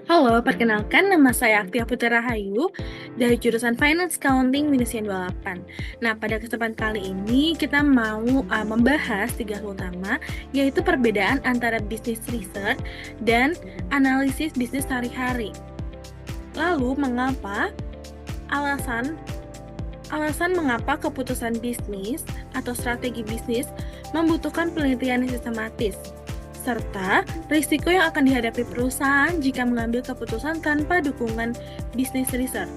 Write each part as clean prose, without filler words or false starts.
Halo, perkenalkan nama saya Aktia Putera Rahayu dari jurusan Finance Accounting Minusian 28. Nah, pada kesempatan kali ini kita mau membahas 3 hal utama, yaitu perbedaan antara business research dan analisis bisnis sehari-hari. Lalu, alasan mengapa keputusan bisnis atau strategi bisnis membutuhkan penelitian yang sistematis, serta risiko yang akan dihadapi perusahaan jika mengambil keputusan tanpa dukungan bisnis research.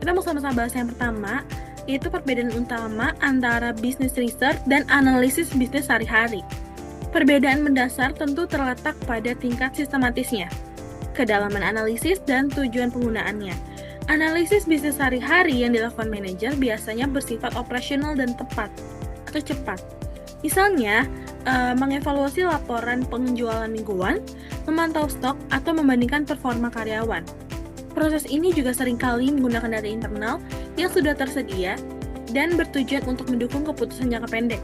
Kita mau sama-sama bahas yang pertama, yaitu perbedaan utama antara bisnis research dan analisis bisnis sehari-hari. Perbedaan mendasar tentu terletak pada tingkat sistematisnya, kedalaman analisis, dan tujuan penggunaannya. Analisis bisnis sehari-hari yang dilakukan manajer biasanya bersifat operasional dan tepat atau cepat. Misalnya, mengevaluasi laporan penjualan mingguan, memantau stok, atau membandingkan performa karyawan. Proses ini juga seringkali menggunakan data internal yang sudah tersedia dan bertujuan untuk mendukung keputusan jangka pendek.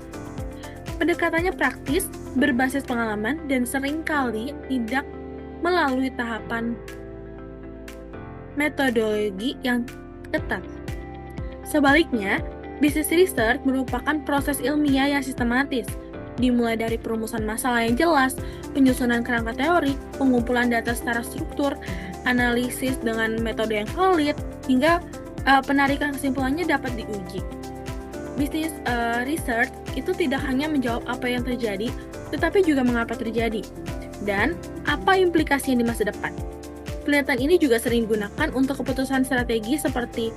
Pendekatannya praktis, berbasis pengalaman, dan seringkali tidak melalui tahapan metodologi yang ketat. Sebaliknya, business research merupakan proses ilmiah yang sistematis, dimulai dari perumusan masalah yang jelas, penyusunan kerangka teori, pengumpulan data secara struktur, analisis dengan metode yang valid, hingga penarikan kesimpulannya dapat diuji. Business research itu tidak hanya menjawab apa yang terjadi, tetapi juga mengapa terjadi, dan apa implikasinya di masa depan. Penelitian ini juga sering digunakan untuk keputusan strategi seperti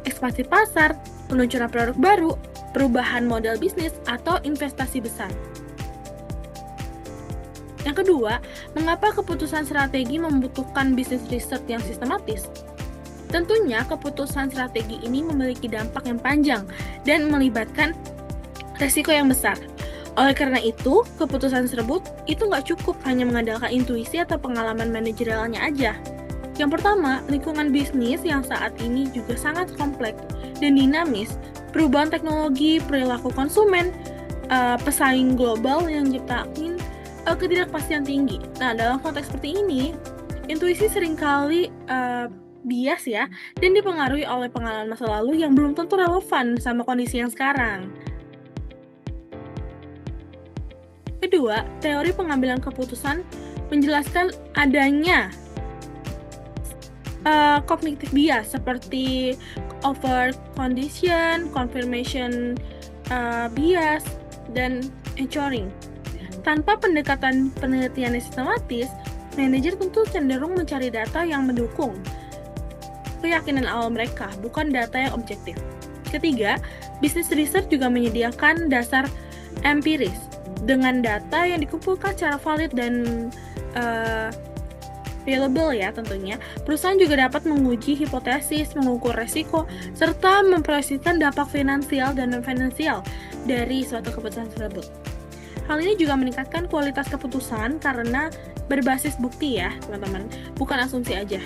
ekspansi pasar, peluncuran produk baru, perubahan model bisnis, atau investasi besar. Yang kedua, mengapa keputusan strategi membutuhkan business research yang sistematis? Tentunya, keputusan strategi ini memiliki dampak yang panjang dan melibatkan resiko yang besar. Oleh karena itu, keputusan tersebut itu nggak cukup hanya mengandalkan intuisi atau pengalaman manajerialnya aja. Yang pertama, lingkungan bisnis yang saat ini juga sangat kompleks dan dinamis. Perubahan teknologi, perilaku konsumen, pesaing global yang menciptakan ketidakpastian tinggi. Nah, dalam konteks seperti ini, intuisi seringkali bias ya, dan dipengaruhi oleh pengalaman masa lalu yang belum tentu relevan sama kondisi yang sekarang. Kedua, teori pengambilan keputusan menjelaskan adanya cognitive bias seperti over condition, confirmation bias, dan anchoring. Tanpa pendekatan penelitian yang sistematis, manajer tentu cenderung mencari data yang mendukung keyakinan awal mereka, bukan data yang objektif. Ketiga, business research juga menyediakan dasar empiris dengan data yang dikumpulkan secara valid dan available ya tentunya. Perusahaan juga dapat menguji hipotesis, mengukur resiko, serta memproyeksikan dampak finansial dan non-finansial dari suatu keputusan tersebut. Hal ini juga meningkatkan kualitas keputusan karena berbasis bukti ya teman-teman, bukan asumsi aja.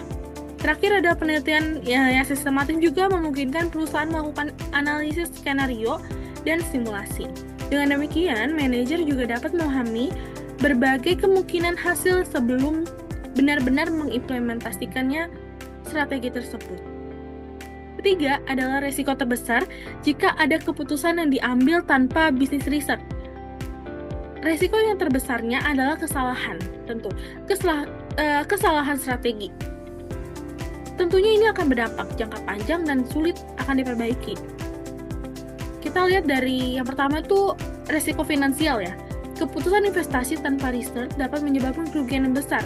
Terakhir, ada penelitian yang sistematis juga memungkinkan perusahaan melakukan analisis skenario dan simulasi. Dengan demikian, manajer juga dapat memahami berbagai kemungkinan hasil sebelum benar-benar mengimplementasikannya strategi tersebut. Ketiga adalah resiko terbesar jika ada keputusan yang diambil tanpa business research. Resiko yang terbesarnya adalah kesalahan, kesalahan strategi. Tentunya ini akan berdampak jangka panjang dan sulit akan diperbaiki. Kita lihat dari yang pertama itu resiko finansial ya. Keputusan investasi tanpa research dapat menyebabkan kerugian yang besar,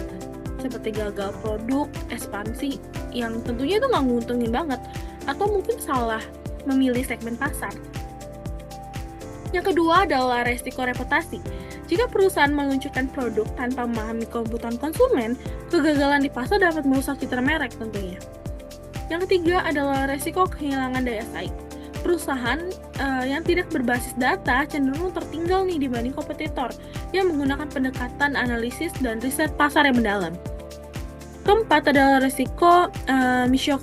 seperti gagal produk, ekspansi, yang tentunya itu nggak nguntungin banget, atau mungkin salah memilih segmen pasar. Yang kedua adalah resiko reputasi. Jika perusahaan meluncurkan produk tanpa memahami kebutuhan konsumen, kegagalan di pasar dapat merusak citra merek tentunya. Yang ketiga adalah resiko kehilangan daya saing. Perusahaan yang tidak berbasis data cenderung tertinggal nih dibanding kompetitor yang menggunakan pendekatan analisis dan riset pasar yang mendalam. Keempat adalah resiko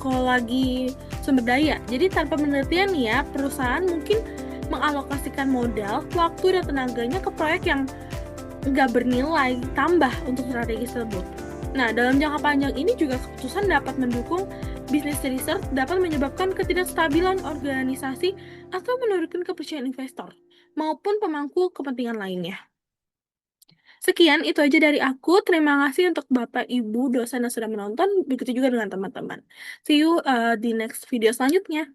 lagi sumber daya. Jadi tanpa penelitian ya, perusahaan mungkin mengalokasikan modal, waktu, dan tenaganya ke proyek yang nggak bernilai tambah untuk strategi tersebut. Nah, dalam jangka panjang ini juga keputusan dapat mendukung bisnis research dapat menyebabkan ketidakstabilan organisasi atau menurunkan kepercayaan investor maupun pemangku kepentingan lainnya. Sekian, itu aja dari aku. Terima kasih untuk Bapak, Ibu, dosen yang sudah menonton. Begitu juga dengan teman-teman. See you di next video selanjutnya.